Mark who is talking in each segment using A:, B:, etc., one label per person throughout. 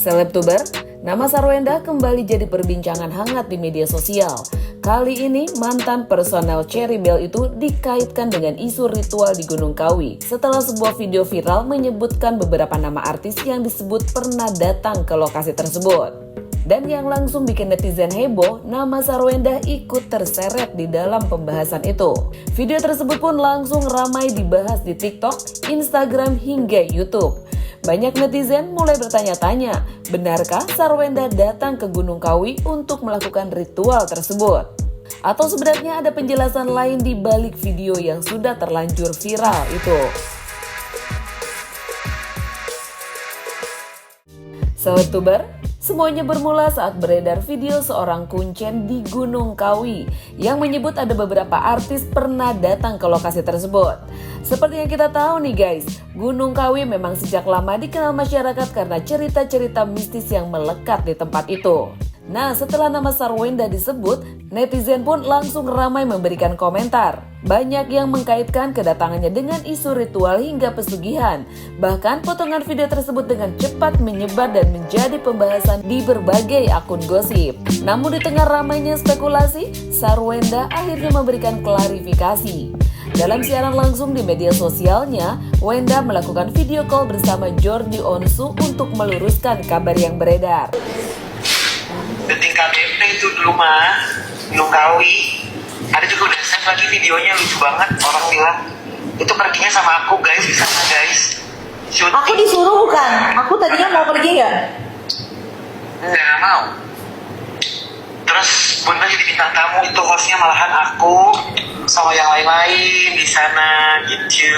A: Selebtuber, nama Sarwenda kembali jadi perbincangan hangat di media sosial. Kali ini mantan personel Cherry Belle itu dikaitkan dengan isu ritual di Gunung Kawi setelah sebuah video viral menyebutkan beberapa nama artis yang disebut pernah datang ke lokasi tersebut. Dan yang langsung bikin netizen heboh, nama Sarwenda ikut terseret di dalam pembahasan itu. Video tersebut pun langsung ramai dibahas di TikTok, Instagram, hingga YouTube. Banyak netizen mulai bertanya-tanya, benarkah Sarwenda datang ke Gunung Kawi untuk melakukan ritual tersebut? Atau sebenarnya ada penjelasan lain di balik video yang sudah terlanjur viral itu? Selebtuber, semuanya bermula saat beredar video seorang kuncen di Gunung Kawi yang menyebut ada beberapa artis pernah datang ke lokasi tersebut. Seperti yang kita tahu nih guys, Gunung Kawi memang sejak lama dikenal masyarakat karena cerita-cerita mistis yang melekat di tempat itu. Nah, setelah nama Sarwenda disebut, netizen pun langsung ramai memberikan komentar. Banyak yang mengkaitkan kedatangannya dengan isu ritual hingga pesugihan. Bahkan potongan video tersebut dengan cepat menyebar dan menjadi pembahasan di berbagai akun gosip. Namun di tengah ramainya spekulasi, Sarwenda akhirnya memberikan klarifikasi. Dalam siaran langsung di media sosialnya, Wenda melakukan video call bersama Jordi Onsu untuk meluruskan kabar yang beredar.
B: Detik KBP itu dulu mah, Gunung Kawi. Ada juga udah save lagi videonya, lucu banget. Orang bilang, itu perginya sama aku guys, bisa nggak guys? Shooting.
C: Aku disuruh bukan? Aku tadinya mau pergi nggak?
B: Nggak mau. Terus Bunda jadi bintang tamu, itu hostnya malahan aku sama yang lain-lain di sana gitu.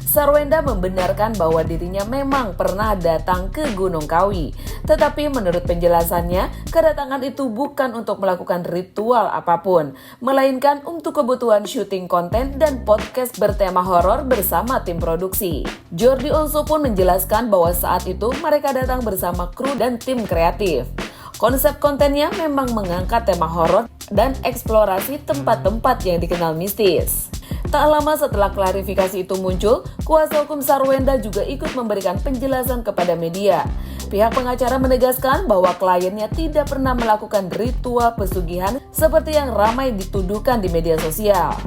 A: Sarwenda membenarkan bahwa dirinya memang pernah datang ke Gunung Kawi. Tetapi menurut penjelasannya, kedatangan itu bukan untuk melakukan ritual apapun, melainkan untuk kebutuhan syuting konten dan podcast bertema horor bersama tim produksi. Jordi Onsu pun menjelaskan bahwa saat itu mereka datang bersama kru dan tim kreatif. Konsep kontennya memang mengangkat tema horor dan eksplorasi tempat-tempat yang dikenal mistis. Tak lama setelah klarifikasi itu muncul, kuasa hukum Sarwenda juga ikut memberikan penjelasan kepada media. Pihak pengacara menegaskan bahwa kliennya tidak pernah melakukan ritual pesugihan seperti yang ramai dituduhkan di media sosial.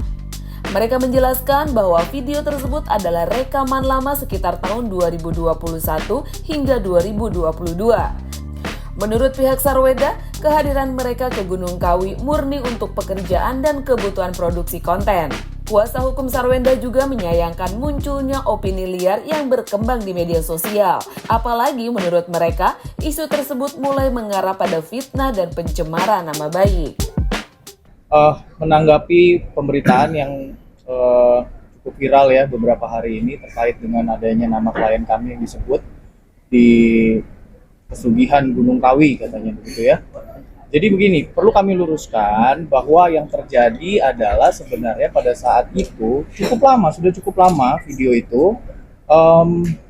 A: Mereka menjelaskan bahwa video tersebut adalah rekaman lama sekitar tahun 2021 hingga 2022. Menurut pihak Sarwenda, kehadiran mereka ke Gunung Kawi murni untuk pekerjaan dan kebutuhan produksi konten. Kuasa hukum Sarwenda juga menyayangkan munculnya opini liar yang berkembang di media sosial. Apalagi menurut mereka, isu tersebut mulai mengarah pada fitnah dan pencemaran nama baik.
D: Menanggapi pemberitaan yang cukup viral ya beberapa hari ini terkait dengan adanya nama klien kami yang disebut di pesugihan Gunung Kawi katanya begitu ya. Jadi begini, perlu kami luruskan bahwa yang terjadi adalah sebenarnya pada saat itu sudah cukup lama video itu,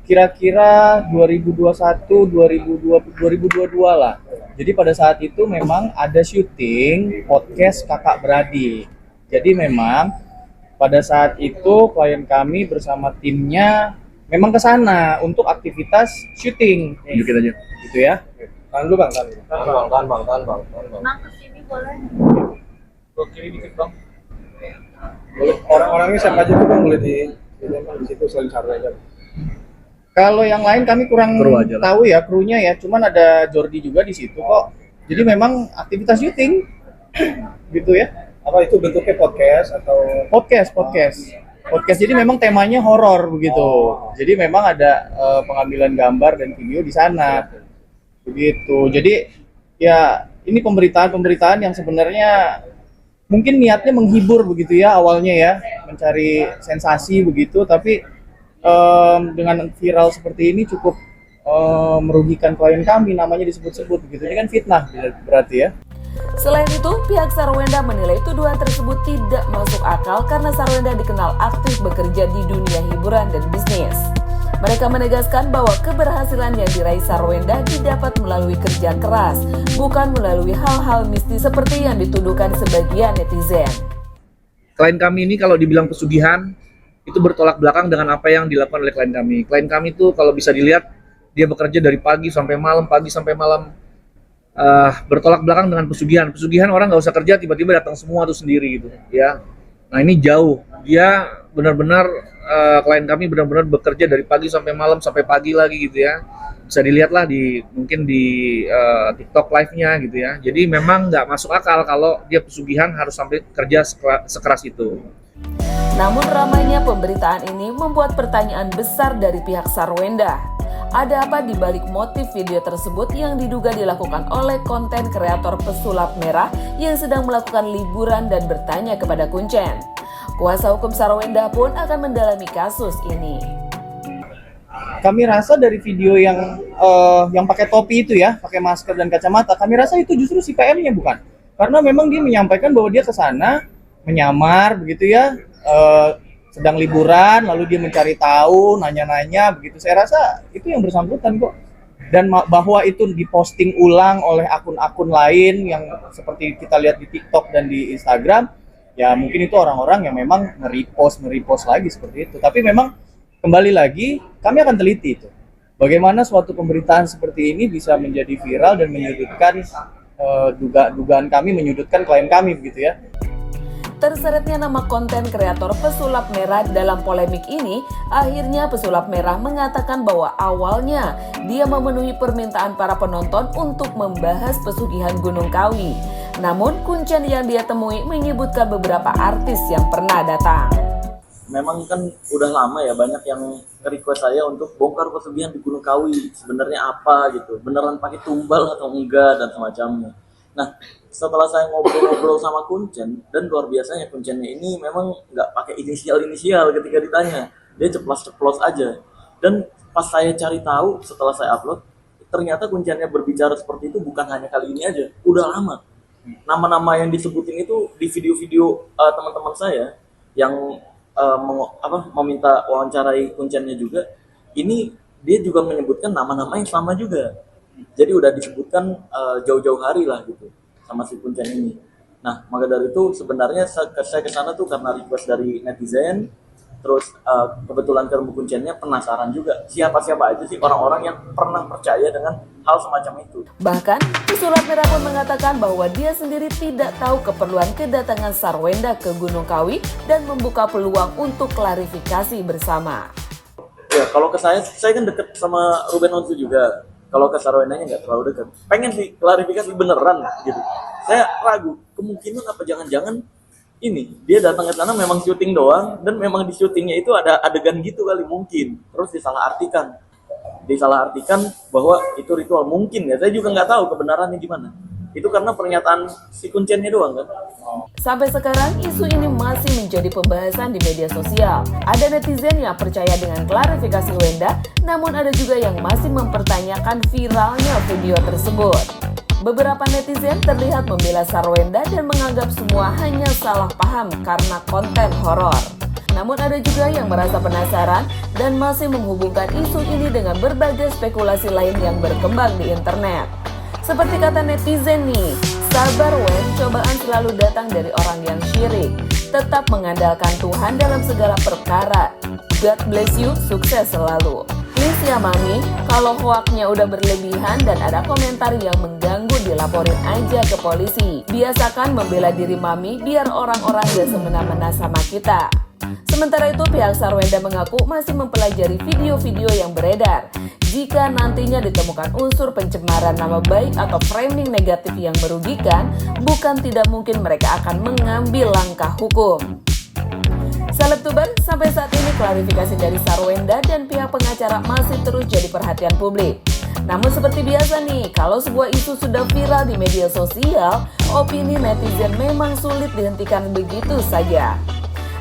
D: kira-kira 2022 lah. Jadi pada saat itu memang ada syuting podcast kakak beradik. Jadi memang pada saat itu klien kami bersama timnya memang ke sana untuk aktivitas syuting. Tunjukin aja. Gitu ya. Tahan dulu bang, tahan bang.
C: Nah, kesini boleh.
D: Ke kiri dikit bang. Boleh. Orang-orangnya siapa aja tuh bang, boleh di situ selain Sarwenda. Kalau yang lain kami kurang tahu ya krunya ya, cuman ada Jordi juga di situ kok. Jadi memang aktivitas syuting gitu ya. Apa itu bentuknya podcast atau podcast. Jadi memang temanya horor begitu. Jadi memang ada pengambilan gambar dan video di sana. Begitu. Jadi ya ini pemberitaan yang sebenarnya mungkin niatnya menghibur begitu ya awalnya ya, mencari sensasi begitu, tapi dengan viral seperti ini cukup merugikan klien kami, namanya disebut-sebut begitu. Ini kan fitnah berarti ya.
A: Selain itu, pihak Sarwenda menilai tuduhan tersebut tidak masuk akal karena Sarwenda dikenal aktif bekerja di dunia hiburan dan bisnis. Mereka menegaskan bahwa keberhasilan yang diraih Sarwenda didapat melalui kerja keras, bukan melalui hal-hal mistis seperti yang dituduhkan sebagian netizen.
E: Klien kami ini kalau dibilang pesugihan, itu bertolak belakang dengan apa yang dilakukan oleh klien kami. Klien kami itu kalau bisa dilihat dia bekerja dari pagi sampai malam, bertolak belakang dengan pesugihan. Pesugihan orang nggak usah kerja, tiba-tiba datang semua tuh sendiri gitu, ya. Nah ini jauh. Dia benar-benar klien kami benar-benar bekerja dari pagi sampai malam sampai pagi lagi gitu ya. Bisa dilihat lah mungkin di TikTok live-nya gitu ya. Jadi memang nggak masuk akal kalau dia pesugihan harus sampai kerja sekeras itu.
A: Namun ramainya pemberitaan ini membuat pertanyaan besar dari pihak Sarwenda. Ada apa di balik motif video tersebut yang diduga dilakukan oleh konten kreator pesulap merah yang sedang melakukan liburan dan bertanya kepada Kuncen? Kuasa hukum Sarwenda pun akan mendalami kasus ini.
D: Kami rasa dari video yang pakai topi itu ya, pakai masker dan kacamata, kami rasa itu justru si PM-nya bukan. Karena memang dia menyampaikan bahwa dia ke sana menyamar begitu ya, sedang liburan, lalu dia mencari tahu, nanya-nanya begitu. Saya rasa itu yang bersangkutan kok. Dan bahwa itu diposting ulang oleh akun-akun lain yang seperti kita lihat di TikTok dan di Instagram, ya mungkin itu orang-orang yang memang nge-repost lagi seperti itu. Tapi memang kembali lagi, kami akan teliti itu. Bagaimana suatu pemberitaan seperti ini bisa menjadi viral dan menyudutkan dugaan kami, menyudutkan klien kami begitu ya.
A: Terseretnya nama konten kreator pesulap merah dalam polemik ini, akhirnya pesulap merah mengatakan bahwa awalnya dia memenuhi permintaan para penonton untuk membahas pesugihan Gunung Kawi. Namun kuncen yang dia temui menyebutkan beberapa artis yang pernah datang.
F: Memang kan udah lama ya banyak yang request saya untuk bongkar pesugihan di Gunung Kawi. Sebenarnya apa gitu, beneran pakai tumbal atau enggak dan semacamnya. Nah, setelah saya ngobrol-ngobrol sama Kuncen, dan luar biasanya Kuncennya ini memang nggak pakai inisial ketika ditanya. Dia ceplos-ceplos aja. Dan pas saya cari tahu setelah saya upload, ternyata Kuncennya berbicara seperti itu bukan hanya kali ini aja, udah lama. Nama-nama yang disebutin itu di video-video teman-teman saya yang meminta wawancarai Kuncennya juga, ini dia juga menyebutkan nama-nama yang sama juga. Jadi udah disebutkan jauh-jauh hari lah gitu sama si Kuncen ini. Nah, maka dari itu sebenarnya saya ke sana tuh karena request dari netizen. Terus kebetulan ketemu Kuncennya, penasaran juga siapa-siapa aja sih orang-orang yang pernah percaya dengan hal semacam itu.
A: Bahkan, pesulap merah pun mengatakan bahwa dia sendiri tidak tahu keperluan kedatangan Sarwenda ke Gunung Kawi dan membuka peluang untuk klarifikasi bersama.
F: Ya, kalau ke saya kan deket sama Ruben Onsu juga. Kalau ke Sarwendanya nggak terlalu dekat. Pengen sih klarifikasi beneran gitu. Saya ragu, kemungkinan apa jangan-jangan ini dia datang ke sana memang syuting doang, dan memang di syutingnya itu ada adegan gitu kali mungkin. Terus disalahartikan bahwa itu ritual mungkin ya. Saya juga nggak tahu kebenarannya gimana. Itu karena pernyataan si Kuncennya doang kan.
A: Sampai sekarang isu ini masih menjadi pembahasan di media sosial. Ada netizen yang percaya dengan klarifikasi Wenda, namun ada juga yang masih mempertanyakan viralnya video tersebut. Beberapa netizen terlihat membela Sarwenda dan menganggap semua hanya salah paham karena konten horor. Namun ada juga yang merasa penasaran dan masih menghubungkan isu ini dengan berbagai spekulasi lain yang berkembang di internet. Seperti kata netizen nih, sabar Wen, cobaan selalu datang dari orang yang syirik. Tetap mengandalkan Tuhan dalam segala perkara. God bless you, sukses selalu. Please ya Mami, kalau hoaknya udah berlebihan dan ada komentar yang mengganggu dilaporin aja ke polisi. Biasakan membela diri Mami biar orang-orang gak semena-mena sama kita. Sementara itu pihak Sarwenda mengaku masih mempelajari video-video yang beredar. Jika nantinya ditemukan unsur pencemaran nama baik atau framing negatif yang merugikan, bukan tidak mungkin mereka akan mengambil langkah hukum. Selebtuber, sampai saat ini klarifikasi dari Sarwenda dan pihak pengacara masih terus jadi perhatian publik. Namun seperti biasa nih, kalau sebuah isu sudah viral di media sosial, opini netizen memang sulit dihentikan begitu saja.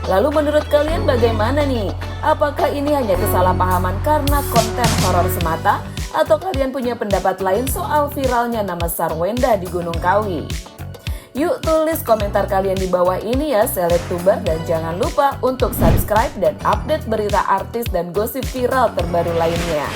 A: Lalu menurut kalian bagaimana nih? Apakah ini hanya kesalahpahaman karena konten horor semata? Atau kalian punya pendapat lain soal viralnya nama Sarwenda di Gunung Kawi? Yuk tulis komentar kalian di bawah ini ya Selebtuber, dan jangan lupa untuk subscribe dan update berita artis dan gosip viral terbaru lainnya.